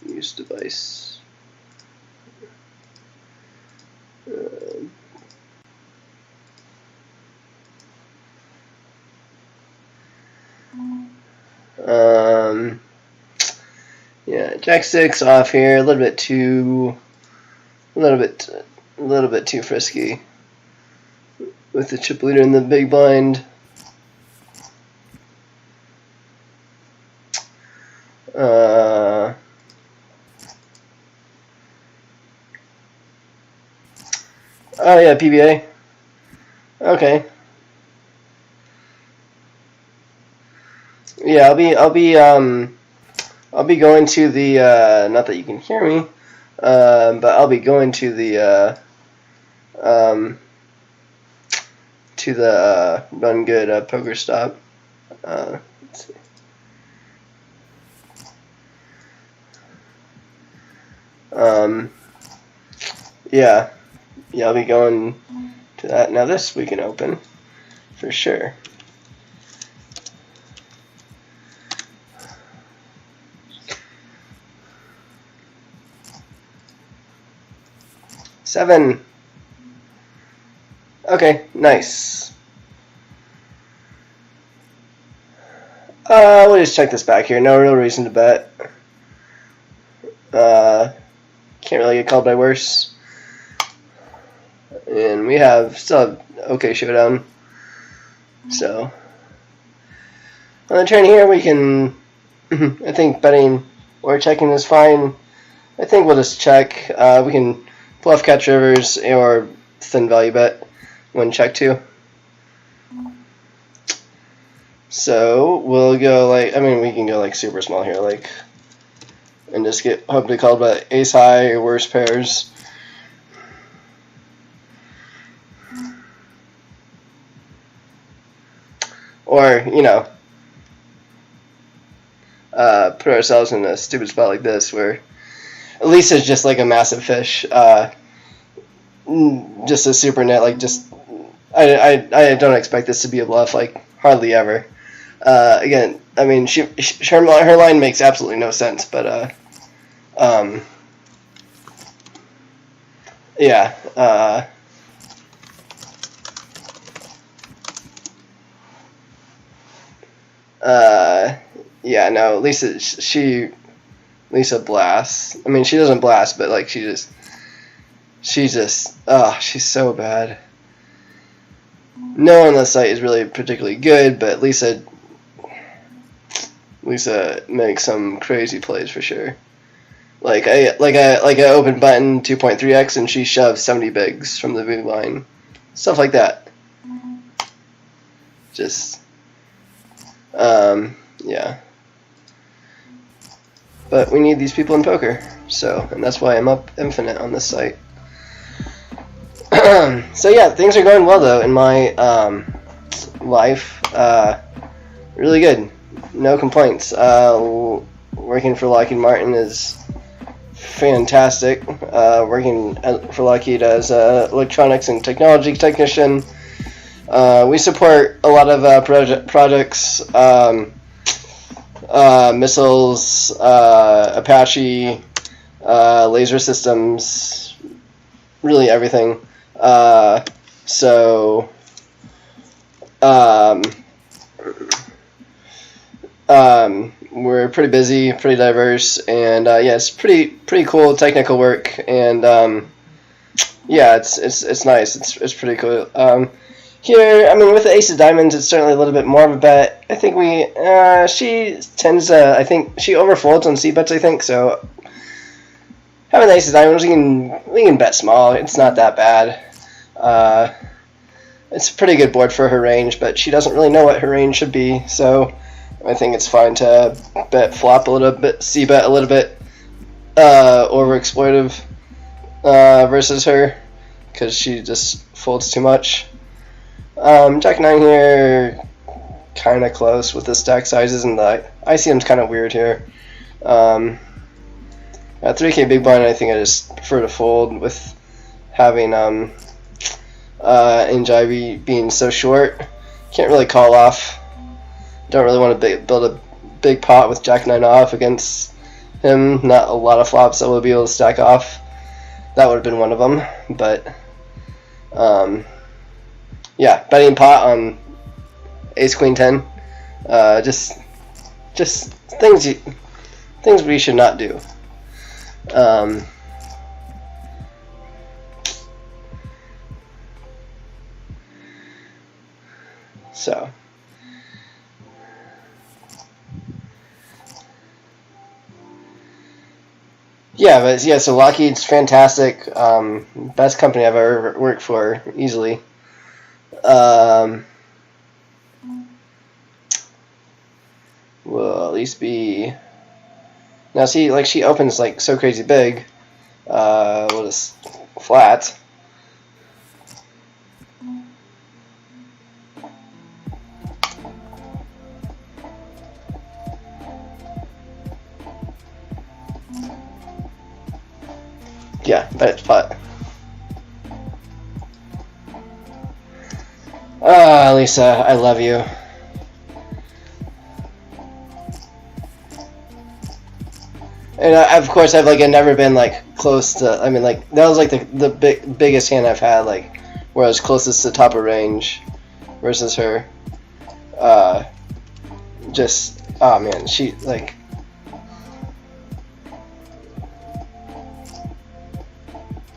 Use device. Yeah, Jack 6 off here. A little bit too frisky with the chip leader in the big blind. Oh yeah, PBA. Okay. Yeah, I'll be going to the not that you can hear me, but I'll be going to the Run Good poker stop. Let's see. Yeah, I'll be going to that. Now this we can open for sure. Seven. Okay, nice. We'll just check this back here. No real reason to bet. Can't really get called by worse. And we still have okay showdown. So on the turn here we can I think betting or checking is fine. I think we'll just check. We can bluff catch rivers or thin value bet when check two. So we'll go we can go super small here, and just get hopefully called by ace high or worse pairs. Or, put ourselves in a stupid spot like this where Lisa's just like a massive fish. Just a super net, I don't expect this to be a bluff, hardly ever. Again, I mean, her line makes absolutely no sense, but yeah. Yeah, no, Lisa blasts. I mean, she doesn't blast, but she's so bad. No one on the site is really particularly good, but Lisa makes some crazy plays for sure. Like I open button 2.3x and she shoves 70 bigs from the big line, stuff like that. Just yeah. But we need these people in poker, and that's why I'm up infinite on this site. So yeah, things are going well though in my life. Really good, no complaints. Working for Lockheed Martin is fantastic. Working for Lockheed as electronics and technology technician. We support a lot of projects, missiles, Apache, laser systems, really everything. We're pretty busy, pretty diverse, and yeah, it's pretty cool technical work, and yeah, it's nice. It's pretty cool. Here, I mean, with the ace of diamonds, it's certainly a little bit more of a bet. I think she tends to, I think she overfolds on c-bets, I think, so having the ace of diamonds, we can bet small. It's not that bad. It's a pretty good board for her range, but she doesn't really know what her range should be, so I think it's fine to bet flop a little bit, c-bet a little bit over-exploitive versus her, because she just folds too much. Jack 9 here, kind of close with the stack sizes, and the ICM's kind of weird here. At 3K big blind, I think I just prefer to fold with having Injaibi being so short. Can't really call off don't really want to build a big pot with Jack 9 off against him. Not a lot of flops that we'll be able to stack off. That would have been one of them, but yeah, betting pot on Ace Queen 10. Just things we should not do. So. Yeah, but yeah, so Lockheed's fantastic. Best company I've ever worked for, easily. Will at least be. Now see, like she opens like so crazy big. What is flat? Yeah, but it's flat. Lisa, I love you. And of course, I've never been like close to. I mean, like that was like the biggest hand I've had, like where I was closest to top of range versus her. Just oh man, she like.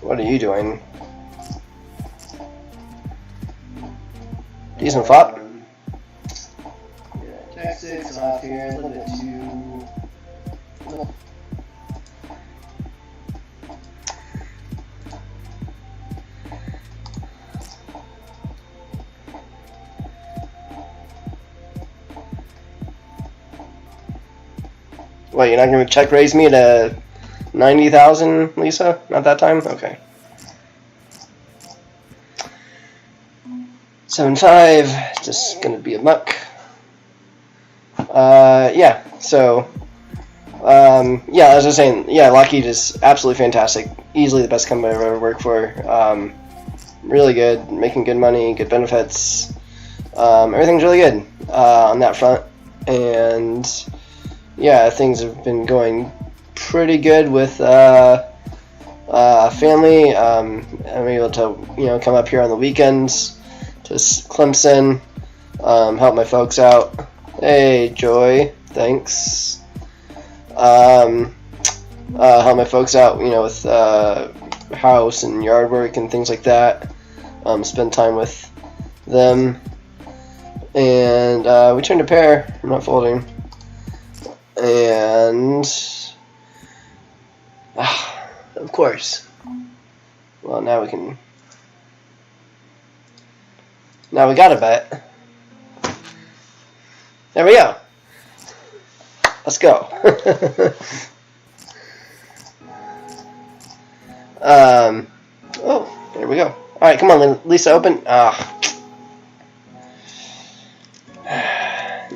What are you doing? Decent flop. Yeah, Jack 6 off here, a little bit too. What, you're not going to check raise me to 90,000, Lisa? Not that time? Okay. 7-5, just gonna be a muck. Yeah, so, yeah, as I was saying, yeah, Lockheed is absolutely fantastic. Easily the best company I've ever worked for. Really good, making good money, good benefits. Everything's really good on that front. And, yeah, things have been going pretty good with family. I'm able to, come up here on the weekends to Clemson, help my folks out. Hey, Joy, thanks. Help my folks out, with house and yard work and things like that. Spend time with them. And we turned a pair. I'm not folding. And of course. Well, now we can. Now we got a bet. There we go. Let's go. Oh, there we go. All right, come on, Lisa, open.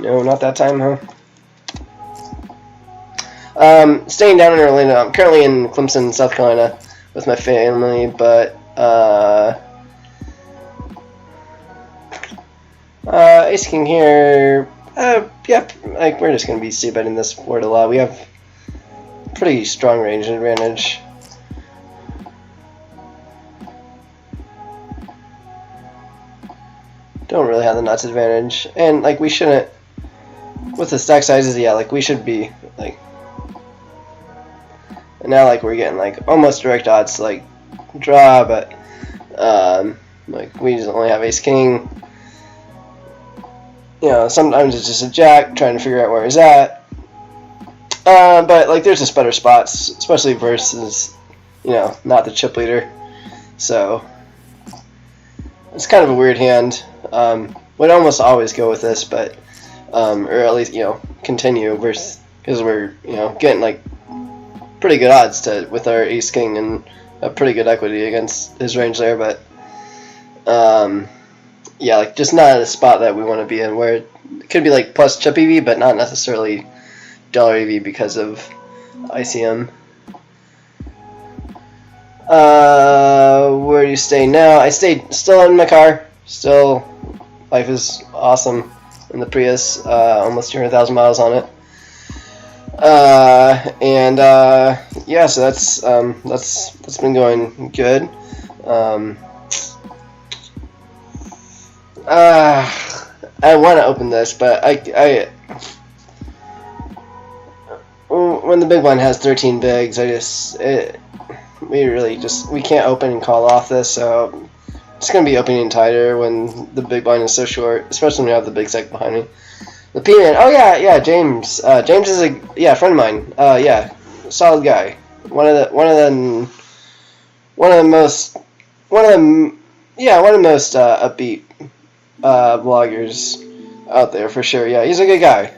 No, not that time, huh? Staying down in Orlando. I'm currently in Clemson, South Carolina, with my family, but Ace King here. Yep, we're just gonna be c-betting this board a lot. We have pretty strong range advantage. Don't really have the nuts advantage, and we shouldn't. With the stack sizes, yeah, we should be and now we're getting almost direct odds to draw, but we just only have Ace King. Sometimes it's just a jack, trying to figure out where he's at. But there's just better spots, especially versus, not the chip leader. So it's kind of a weird hand. Would almost always go with this, but or at least continue versus because we're getting pretty good odds with our Ace King and a pretty good equity against his range there, but yeah, just not a spot that we want to be in, where it could be plus chip EV, but not necessarily dollar EV because of ICM. Where do you stay now? I stayed still in my car. Still, life is awesome. in the Prius, almost 200,000 miles on it. Yeah, so that's been going good. I want to open this, but when the big one has 13 bigs, we can't open and call off this, so it's going to be opening tighter when the big blind is so short, especially when you have the big sec behind me. The P-Man, oh yeah, James. James is a friend of mine. Solid guy. One of the most upbeat vloggers out there for sure. Yeah, he's a good guy.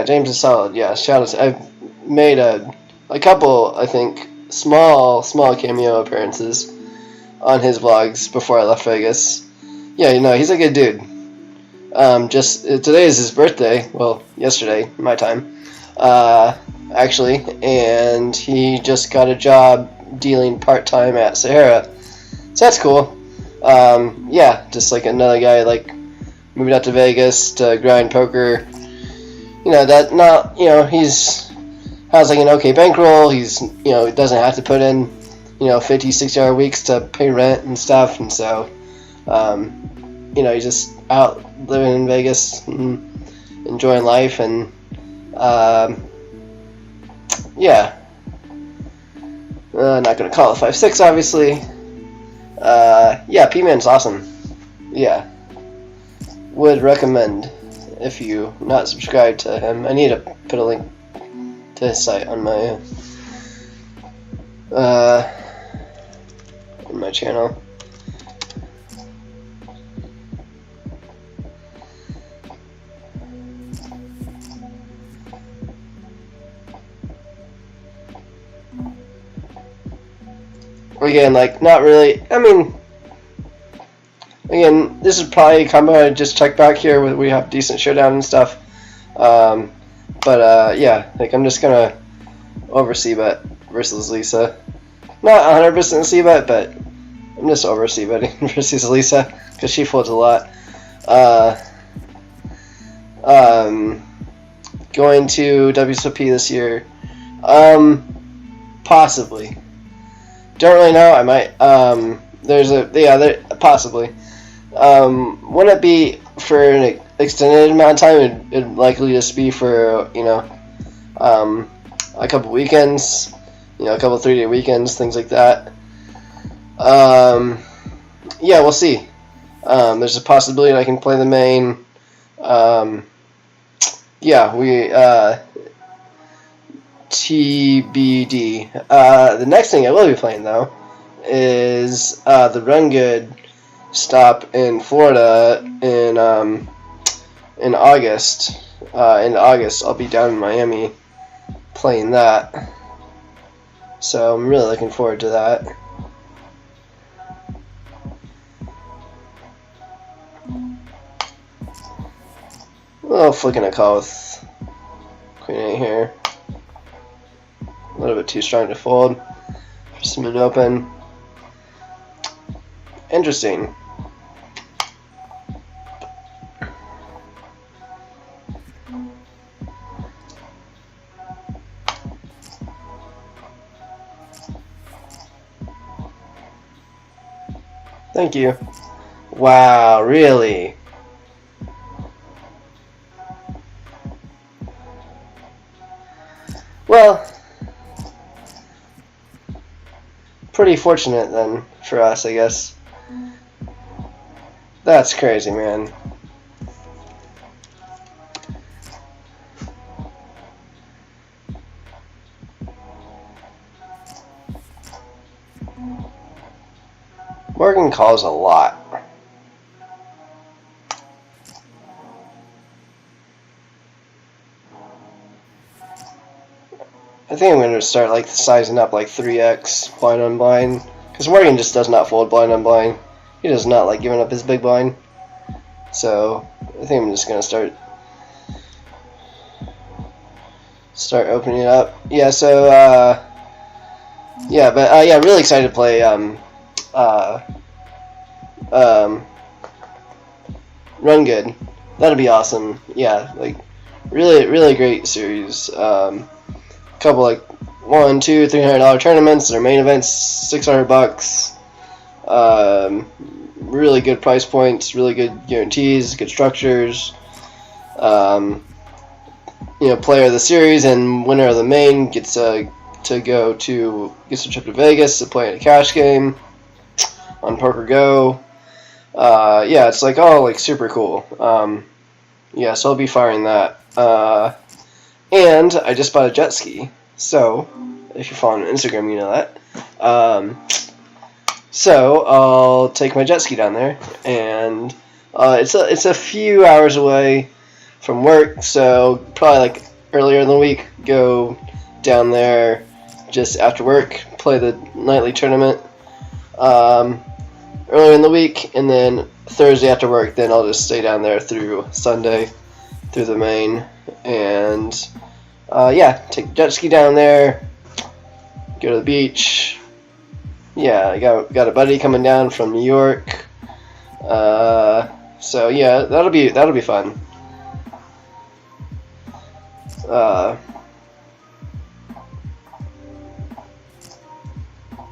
James is solid. Yeah, shout out. I've made a couple, I think, small cameo appearances on his vlogs before I left Vegas. Yeah, he's a good dude. Today is his birthday. Well, yesterday, my time, actually, and he just got a job dealing part-time at Sahara. So that's cool. Just like another guy, like moving out to Vegas to grind poker. He's has like an okay bankroll. He doesn't have to put in 50, 60-hour weeks to pay rent and stuff, and so he's just out living in Vegas and enjoying life, and not gonna call it 5'6", obviously. P-Man's awesome. Yeah, would recommend if you not subscribed to him. I need to put a link to his site on my channel. Again, not really. I mean, again, this is probably a combo I just checked back here. We have decent showdown and stuff. I'm just gonna over c-bet versus Lisa. Not 100% c-bet, but I'm just over c-betting versus Lisa because she folds a lot. Going to WSOP this year, possibly. Don't really know. I might. Possibly. Wouldn't it be for an extended amount of time? It'd likely just be for a couple weekends, a couple 3-day weekends, things like that. We'll see. There's a possibility I can play the main. TBD. The next thing I will be playing though is the Run Good stop in Florida in August. In August, I'll be down in Miami playing that. So I'm really looking forward to that. A little flicking a call with Queen 8 here. A little bit too strong to fold. Just mid open. Interesting. Thank you. Wow, really? Well, pretty fortunate then for us, I guess. That's crazy, man. Morgan calls a lot. I think I'm going to start sizing up 3x blind on blind, because Morgan just does not fold blind on blind. He does not like giving up his big blind. So I think I'm just going to start opening it up. Yeah, so really excited to play run good. That'd be awesome. Yeah, like really great series. Couple like $100, $200, $300 tournaments. Their main events $600. Really good price points, really good guarantees, good structures. Player of the series and winner of the main gets a trip to Vegas to play in a cash game on Poker Go. Yeah, it's like all like super cool. Yeah, so I'll be firing that. And I just bought a jet ski. So if you're following on Instagram, you know that. So I'll take my jet ski down there, and it's a few hours away from work, so probably like earlier in the week, go down there just after work, play the nightly tournament earlier in the week, and then Thursday after work, then I'll just stay down there through Sunday, through the main, and yeah, take the jet ski down there, go to the beach. Yeah, I got a buddy coming down from New York, so yeah, that'll be fun.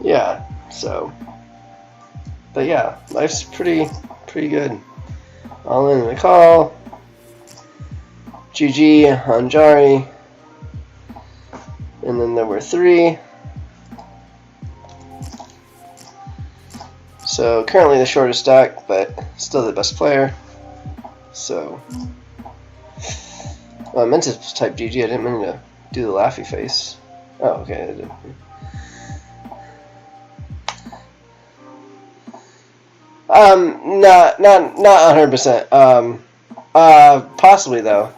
Yeah, so, but yeah, life's pretty good. All in the call. GG on Jari, and then there were 3. So currently the shortest stack, but still the best player. So, well, I meant to type GG. I didn't mean to do the laughy face. Oh, okay. I did. Not 100%. Possibly though.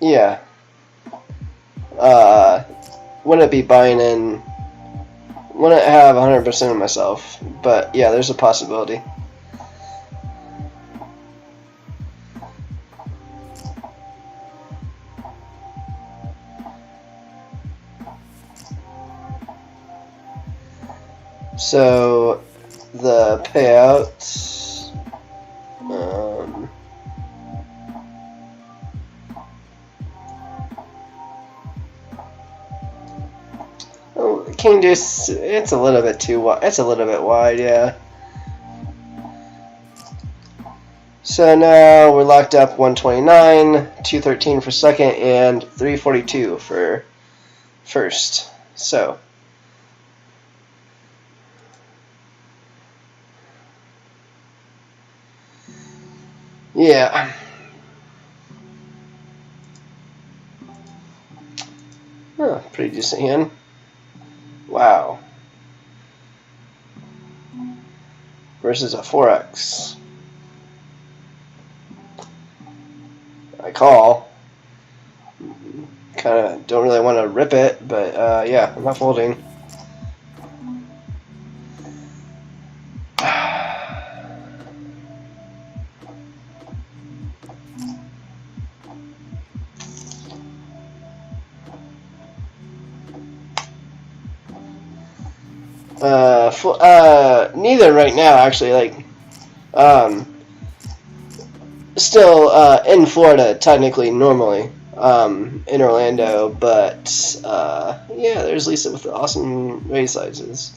Yeah. Wouldn't be buying in. Wouldn't have 100% of myself, but yeah, there's a possibility. So the payouts, King Deuce, it's a little bit too wide. It's a little bit wide, yeah. So now we're locked up 129, 213 for second, and 342 for first. So yeah. Oh, pretty decent hand. Wow. Versus a 4x. I call. Kind of don't really want to rip it, but yeah, I'm not folding. Neither right now, actually. Like, still in Florida, technically, normally, in Orlando, but yeah, there's Lisa with the awesome raise sizes.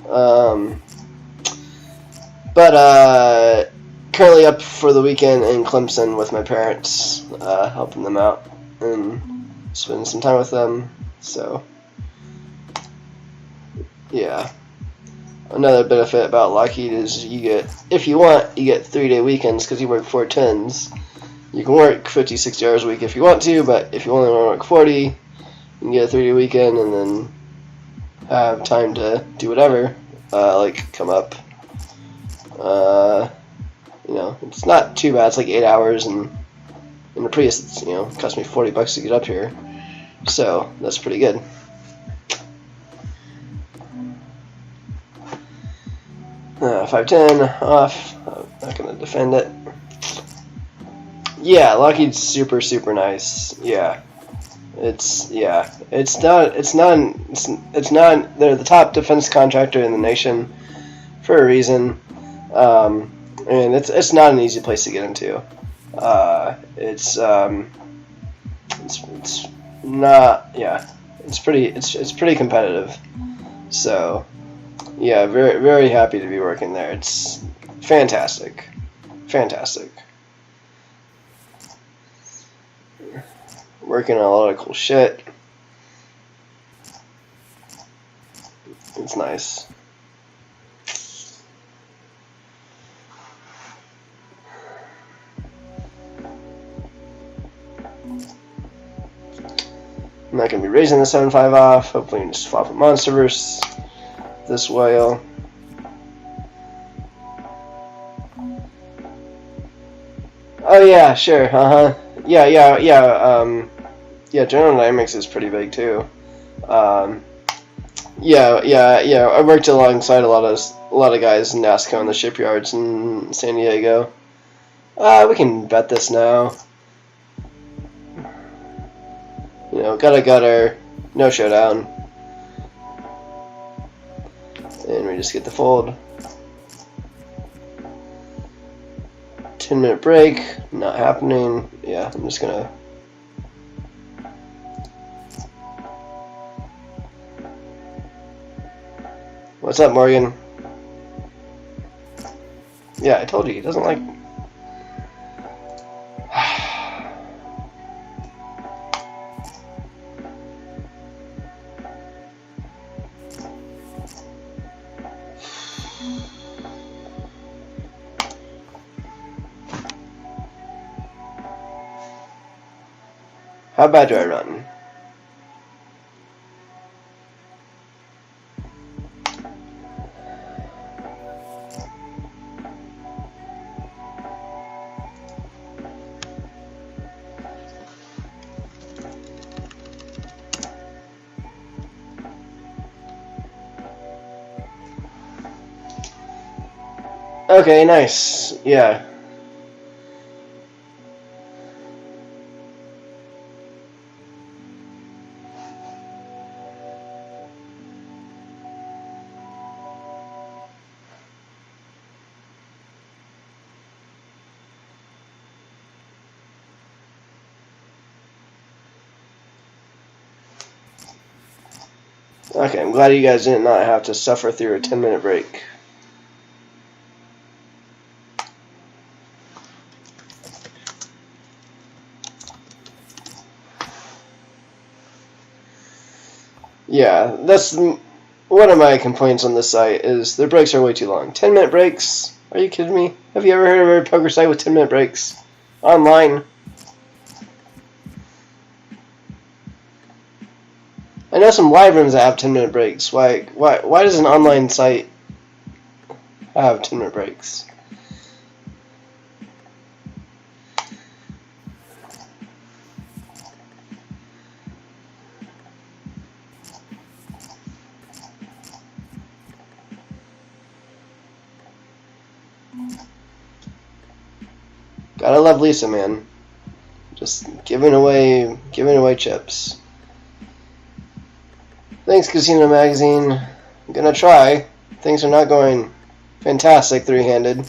But currently up for the weekend in Clemson with my parents, helping them out and spending some time with them. So yeah. Another benefit about Lockheed is you get, if you want, you get 3-day weekends because you work 4 10s. You can work 50, 60 hours a week if you want to, but if you only want to work 40, you can get a 3-day weekend and then have time to do whatever, like come up. It's not too bad. It's like 8 hours, and in the Prius, it cost me $40 to get up here, so that's pretty good. 5-10 off. I'm not gonna defend it. Yeah, Lockheed's super nice. Yeah, it's not. They're the top defense contractor in the nation for a reason. and it's not an easy place to get into. It's not, yeah, it's pretty competitive. So yeah, very very happy to be working there. It's fantastic, fantastic. Working on a lot of cool shit. It's nice. I'm not going to be raising the 7-5 off. Hopefully we can just swap a Monsterverse this whale. Oh yeah, sure, yeah, General Dynamics is pretty big too. Yeah, I worked alongside a lot of guys in NASCO in the shipyards in San Diego. We can bet this now. You know, got a gutter, no showdown. And we just get the fold. 10-minute break, not happening. Yeah, I'm just gonna. What's up, Morgan? Yeah, I told you, he doesn't like. How bad do I run? Okay, nice. Yeah. Okay, I'm glad you guys did not have to suffer through a 10-minute break. Yeah, that's one of my complaints on this site is their breaks are way too long. 10-minute breaks? Are you kidding me? Have you ever heard of a poker site with 10-minute breaks? Online? I know some live rooms that have 10-minute breaks. Why does an online site have 10-minute breaks? Gotta love Lisa, man. Just giving away chips. Thanks, Casino Magazine. I'm gonna try. Things are not going fantastic three-handed.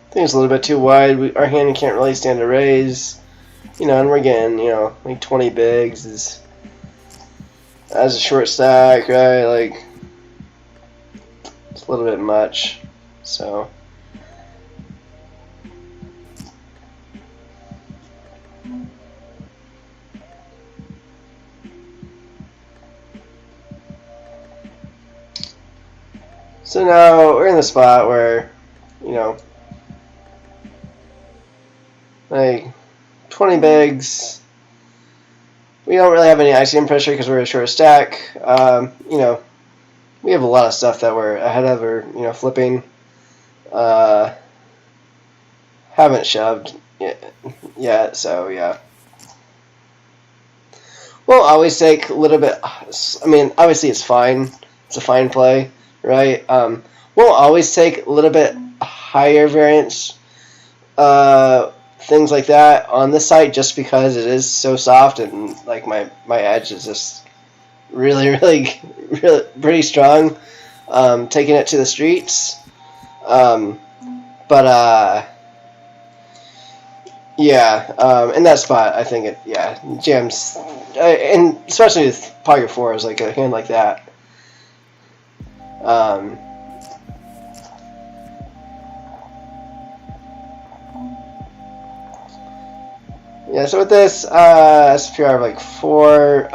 I think it's a little bit too wide. Our hand can't really stand a raise. You know, and we're getting, you know, like 20 bigs as a short stack, right? Like, it's a little bit much. So. So now we're in the spot where, you know, like 20 bigs. We don't really have any ICM pressure because we're a short stack. You know, we have a lot of stuff that we're ahead of or, you know, flipping. Haven't shoved yet, so yeah. won't always take a little bit. I mean, obviously it's fine. It's a fine play, right? Won't always take a little bit higher variance, things like that on the site, just because it is so soft and like my edge is just really, really, really pretty strong. Taking it to the streets, but yeah, in that spot, I think it jams, and especially with pocket fours, like a hand like that. Yeah, so with this SPR of like 4,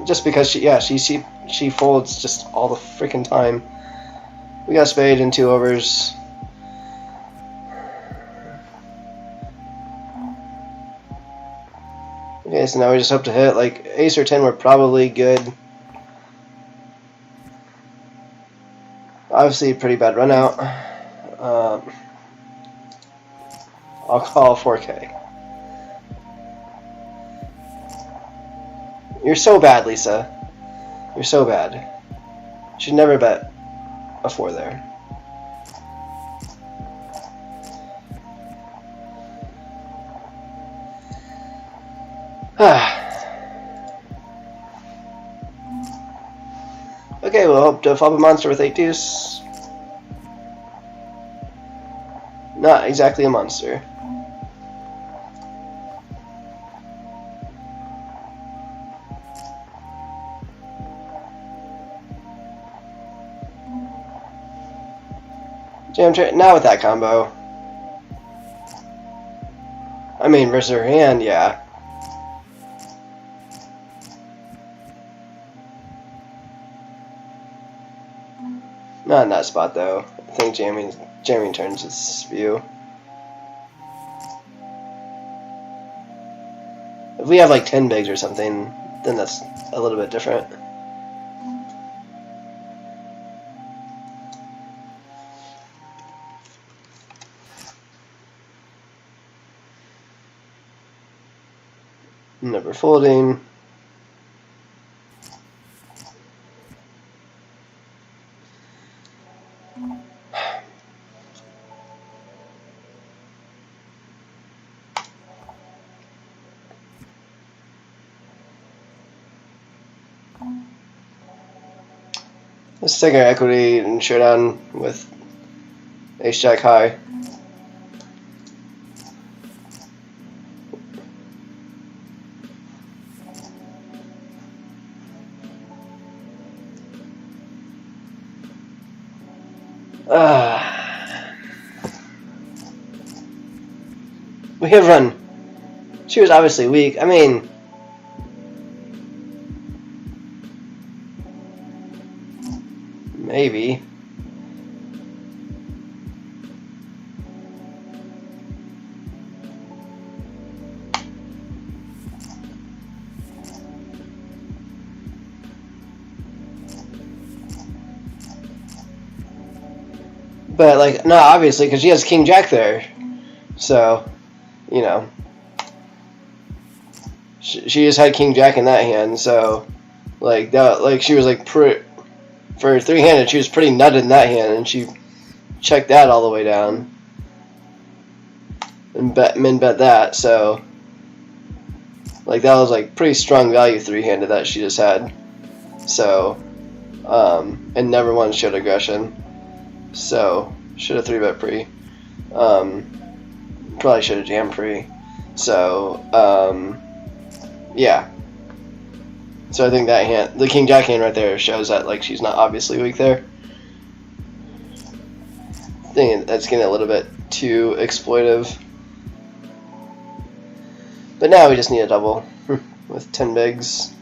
just because she folds just all the freaking time. We got spade and 2 overs. Okay, so now we just hope to hit like ace or 10. We're probably good. Obviously, pretty bad run out. I'll call 4K. You're so bad, Lisa. You're so bad. You should never bet a 4 there. Okay, we'll hope to flop a monster with 8 deuce. Not exactly a monster. Jam now with that combo. I mean, versus her hand, yeah. Not in that spot though. I think jamming turns its view. If we have like 10 bigs or something, then that's a little bit different. Never folding. Let's take our equity and showdown with ace jack high. We have run. She was obviously weak. I mean, maybe. But, like, no, obviously, because she has King Jack there. So, you know. She just had King Jack in that hand, so, like, that, like, she was, like, for 3-handed, she was pretty nutted in that hand, and she checked that all the way down. And min bet that, so, like, that was, like, pretty strong value 3-handed that she just had. So, and never once showed aggression. So, should have 3-bet pre. Probably should have jammed pre. So, yeah. So I think that hand, the King Jack hand right there, shows that like she's not obviously weak there. I think that's getting a little bit too exploitive. But now we just need a double with 10 bigs,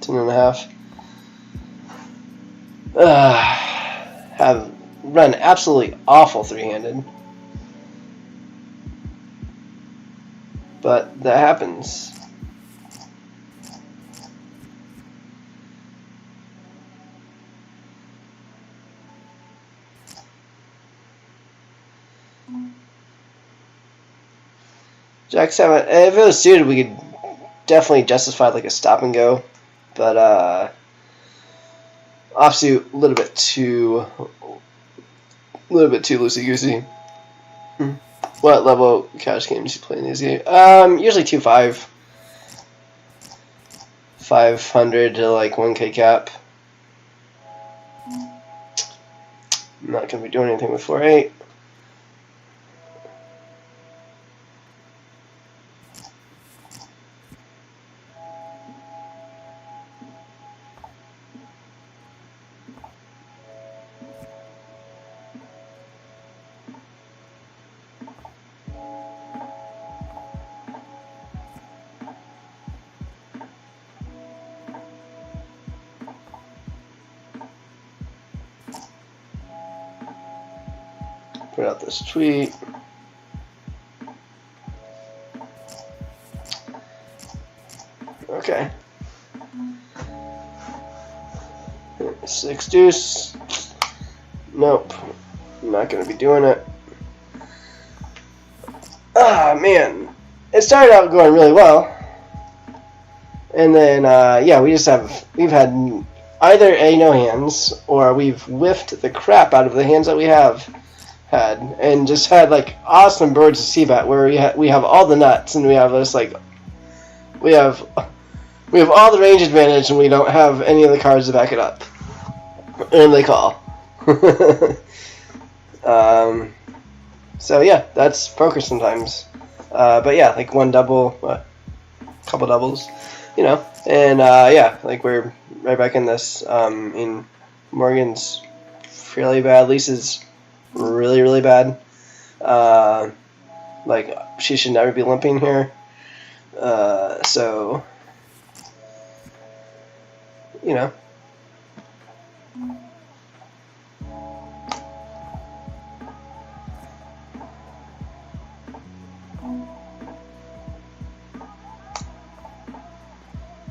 10.5. Have run absolutely awful 3-handed. But that happens. Jack 7. If it was suited, we could definitely justify like a stop and go. but offsuit a little bit too loosey goosey. What level cash games you play in these games? Usually 2.5, 500 to like 1K cap. I'm not gonna be doing anything with 4.8. Put out this tweet. Okay. 6 deuce. Nope. I'm not going to be doing it. Ah, man. It started out going really well. And then, yeah, we've had either A, no hands, or we've whiffed the crap out of the hands that we have had, and just had like awesome birds of c-bet where we have all the nuts, and we have this like we have all the range advantage, and we don't have any of the cards to back it up, and they call. So yeah, that's poker sometimes. But yeah, like one double, couple doubles, you know, and yeah, like we're right back in this. In Morgan's fairly bad, Lisa's really, really bad. Like, she should never be limping here. So, you know.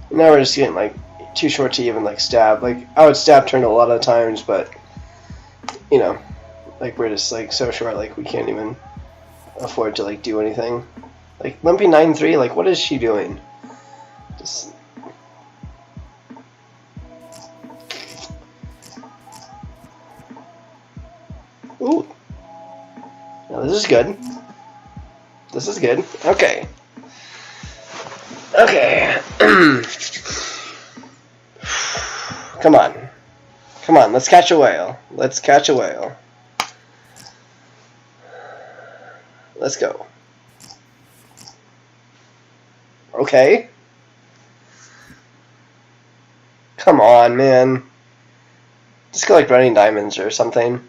Now we're just getting, like, too short to even, like, stab. Like, I would stab turn a lot of times, but, you know. Like, we're just, like, so short, like, we can't even afford to, like, do anything. Like, limping 9-3, like, what is she doing? Just... Ooh. Now, this is good. This is good. Okay. Okay. Come on. Come on, let's catch a whale. Let's catch a whale. Let's go. Okay. Come on, man. Just go like running diamonds or something.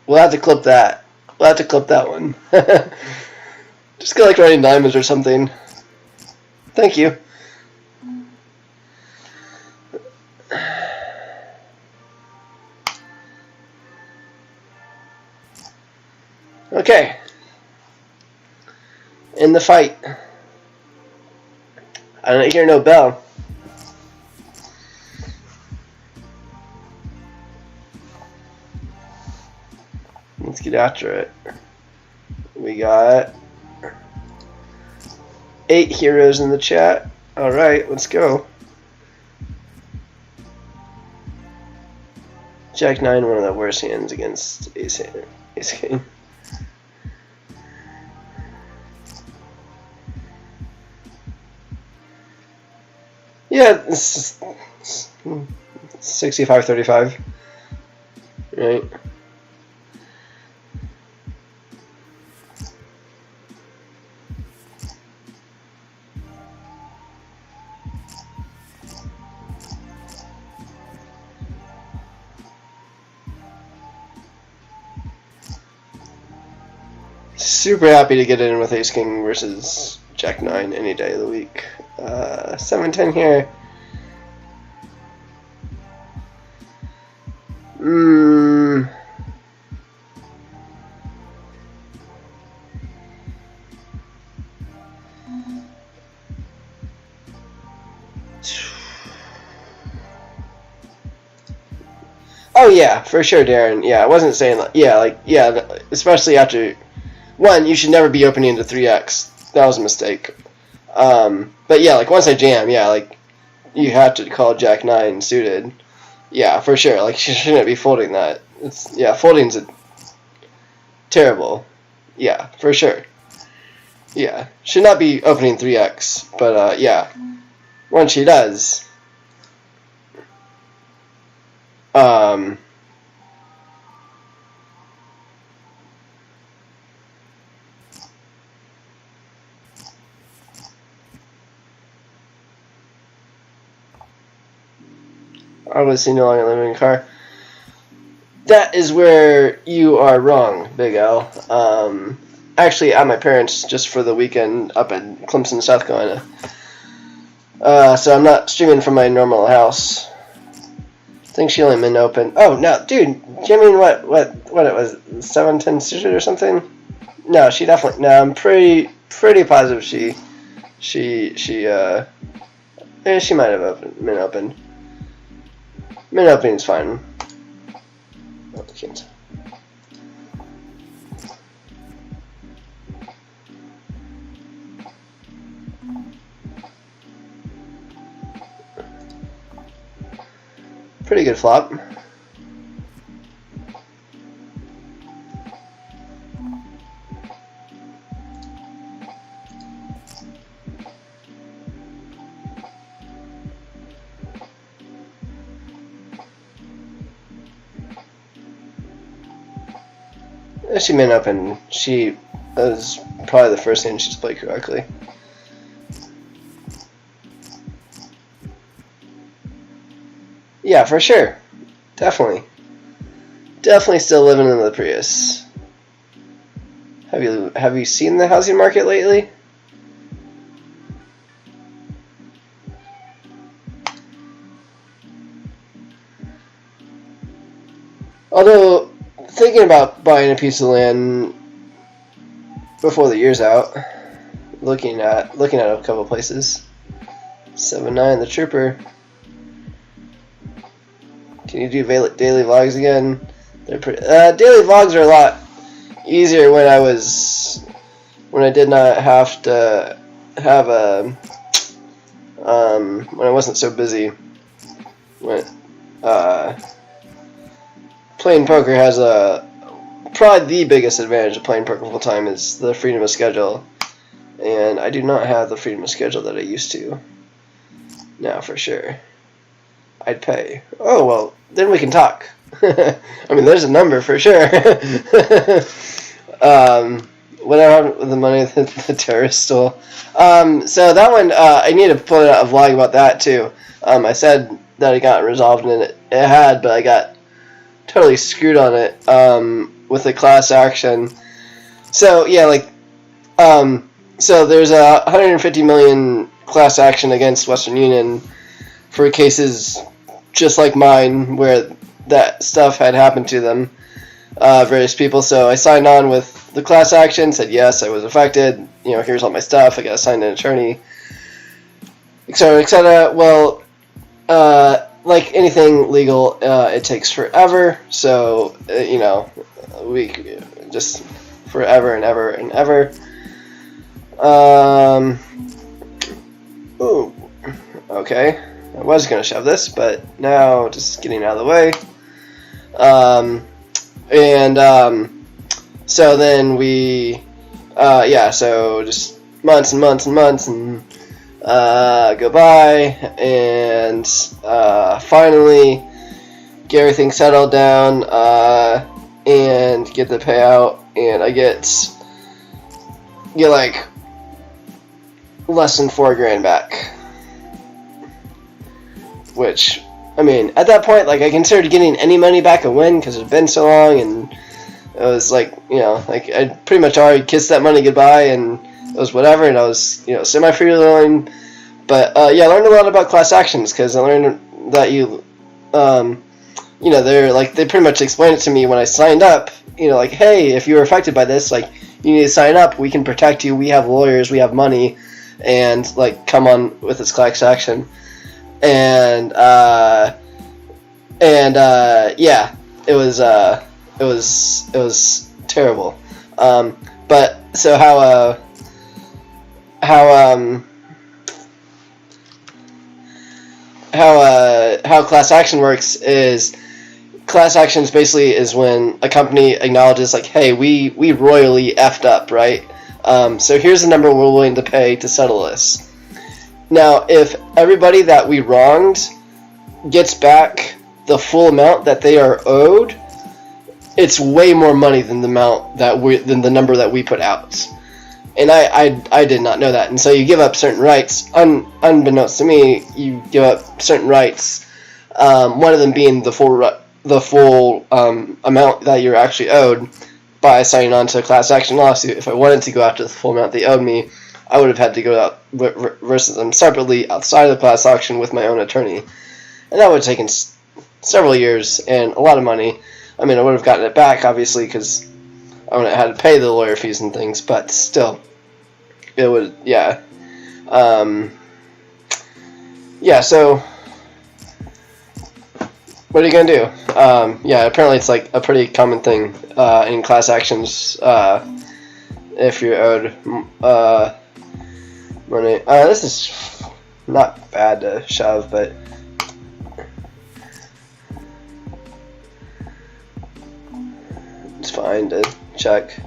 We'll have to clip that. We'll have to clip that one. Just go like running diamonds or something. Thank you. Okay. In the fight. I don't hear no bell. Let's get after it. We got 8 heroes in the chat. Alright, let's go. Jack 9, one of the worst hands against Ace King. Yeah, this is 65-35. Right. Super happy to get in with Ace King versus Jack 9 any day of the week. 7-10 here. Oh yeah, for sure, Darren. Yeah, I wasn't saying that. Yeah, like yeah, especially after one, you should never be opening into 3x. That was a mistake. But yeah, like once I jam, yeah, like you have to call Jack 9 suited. Yeah, for sure. Like you shouldn't be folding that. It's folding's terrible. Yeah, for sure. Yeah, should not be opening 3x. But yeah, once she does. Obviously no longer living in a car. That is where you are wrong, Big L. Actually, at my parents' just for the weekend up in Clemson, South Carolina. So I'm not streaming from my normal house. I think she only been open. Oh no, dude, Jimmy, what it was 7-10 suited or something? No, she definitely. No, I'm pretty positive she might have been open. Min opening is fine. Oh, I can't. Pretty good flop. She min up and that was probably the first thing she's played correctly. Yeah, for sure. Definitely still living in the Prius. Have you seen the housing market lately? Although thinking about buying a piece of land before the year's out, looking at a couple places. 7-9 the Trooper. Can you do daily vlogs again? They're pretty. Daily vlogs are a lot easier when I did not have to have when I wasn't so busy. When playing poker has probably the biggest advantage of playing poker full time is the freedom of schedule, and I do not have the freedom of schedule that I used to. Now for sure. I'd pay. Oh, well, then we can talk. I mean, there's a number for sure. Whatever happened with the money that the terrorists stole. So that one, I need to put out a vlog about that too. I said that it got resolved, and it had, but I got totally screwed on it with the class action. So, yeah, like, so there's a $150 million class action against Western Union for cases just like mine where that stuff had happened to them, various people. So I signed on with the class action, said yes, I was affected, here's all my stuff, I got assigned an attorney, etc., etc. Well, like anything legal, it takes forever, so, we just forever and ever and ever. Ooh, okay. I was going to shove this, but now just getting out of the way. So then we, so just months and months and months and go by, and finally get everything settled down and get the payout, and I get like less than $4,000 back. Which, I mean, at that point, like, I considered getting any money back a win because it had been so long, and it was like, like, I pretty much already kissed that money goodbye, and it was whatever, and I was, semi-freeloading. But, I learned a lot about class actions, because I learned that they're, like, they pretty much explained it to me when I signed up, like, hey, if you were affected by this, like, you need to sign up, we can protect you, we have lawyers, we have money, and, like, come on with this class action. And and yeah, it was terrible. But so how class action works is class actions basically is when a company acknowledges like, hey, we royally effed up, right? So here's the number we're willing to pay to settle this. Now, if everybody that we wronged gets back the full amount that they are owed, it's way more money than the amount than the number that we put out. And I did not know that. And so you give up certain rights, unbeknownst to me, you give up certain rights. One of them being the full amount that you're actually owed by signing on to a class action lawsuit. If I wanted to go after the full amount they owed me, I would have had to go out versus them separately outside of the class action with my own attorney. And that would have taken several years and a lot of money. I mean, I would have gotten it back, obviously, because I would have had to pay the lawyer fees and things, but still, it would, yeah. Yeah, so, what are you going to do? Yeah, apparently it's like a pretty common thing in class actions if you're owed money. This is not bad to shove, but it's fine to check.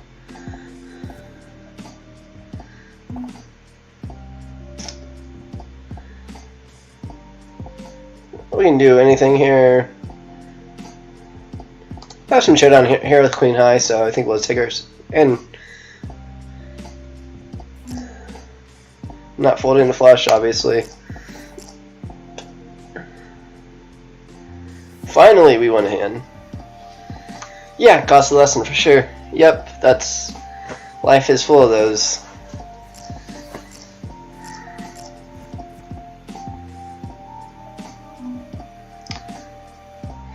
We can do anything here. I have some showdown here with Queen High, so I think we'll take her. And not folding the flush, obviously. Finally, we won a hand. Yeah, cost a lesson for sure. Yep, that's... life is full of those.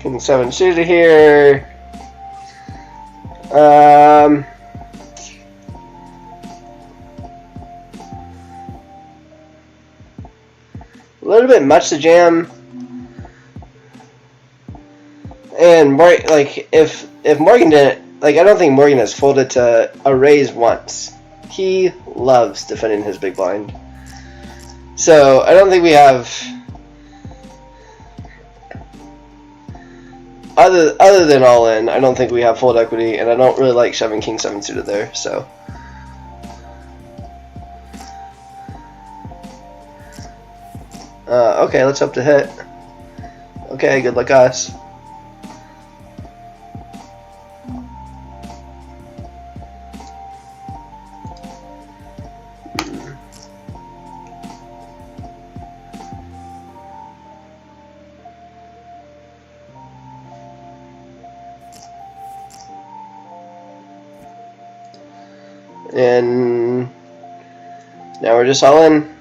King 7 suited here. A little bit much to jam. And like if Morgan didn't, like, I don't think Morgan has folded to a raise once. He loves defending his big blind. So I don't think we have other than all in. I don't think we have fold equity, and I don't really like shoving King 7 suited there. So okay, let's hope to hit. Okay, good luck, us. And now we're just all in.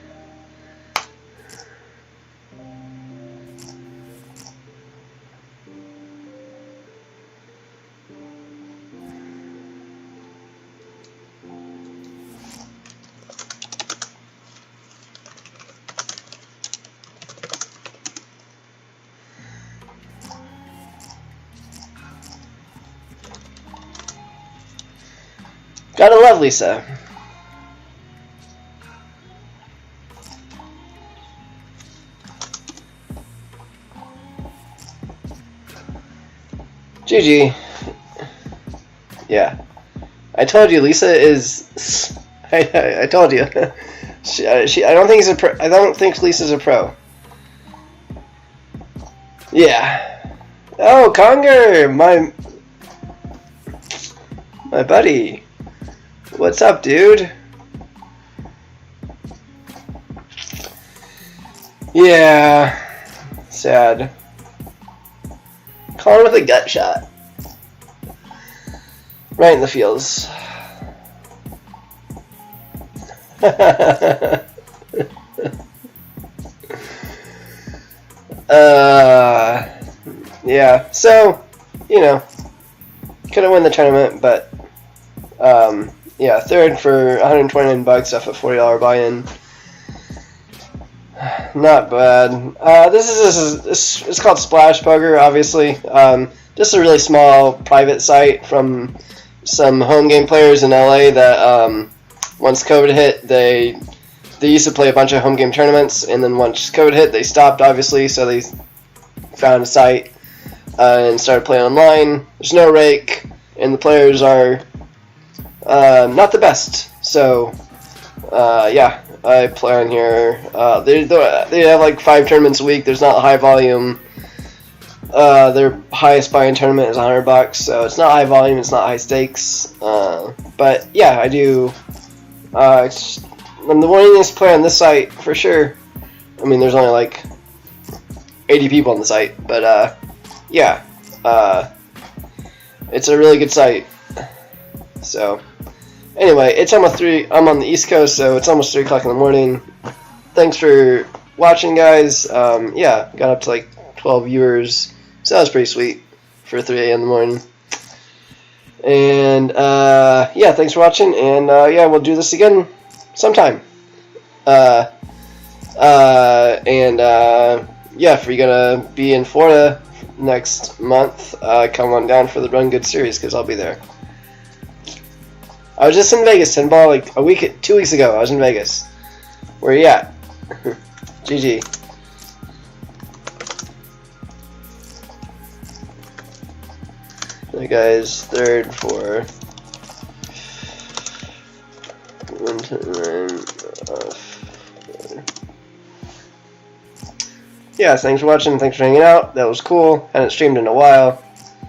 Gotta love Lisa. GG. Yeah. I told you, Lisa is... I told you. I don't think he's a pro. I don't think Lisa's a pro. Yeah. Oh, Conger! My buddy. What's up, dude? Yeah. Sad. Calling with a gut shot. Right in the feels. Yeah, so, you know, couldn't win the tournament, but, yeah, third for $129 off a $40 buy-in. Not bad. It's called Splash Poker, obviously. Just a really small private site from some home game players in LA that once COVID hit, they used to play a bunch of home game tournaments, and then once COVID hit, they stopped, obviously, so they found a site and started playing online. There's no rake, and the players are not the best. So, yeah, I play on here. They have like 5 tournaments a week. There's not high volume. Their highest buy-in tournament is $100, so it's not high volume, it's not high stakes. But yeah, I do. I'm the winningest player on this site for sure. I mean, there's only like 80 people on the site, but yeah, it's a really good site. So anyway, it's almost 3. I'm on the East Coast, so it's almost 3 o'clock in the morning. Thanks for watching, guys. Yeah, got up to like 12 viewers, so that was pretty sweet for 3 a.m. in the morning. And yeah, thanks for watching, and yeah, we'll do this again sometime. Yeah, if you're gonna be in Florida next month, come on down for the Run Good series, because I'll be there. I was just in Vegas, 10 ball, like 2 weeks ago. I was in Vegas. Where you at? GG. Hey guys, 3rd, 4th. 1 to 9. Yeah, thanks for watching. Thanks for hanging out. That was cool. Hadn't streamed in a while.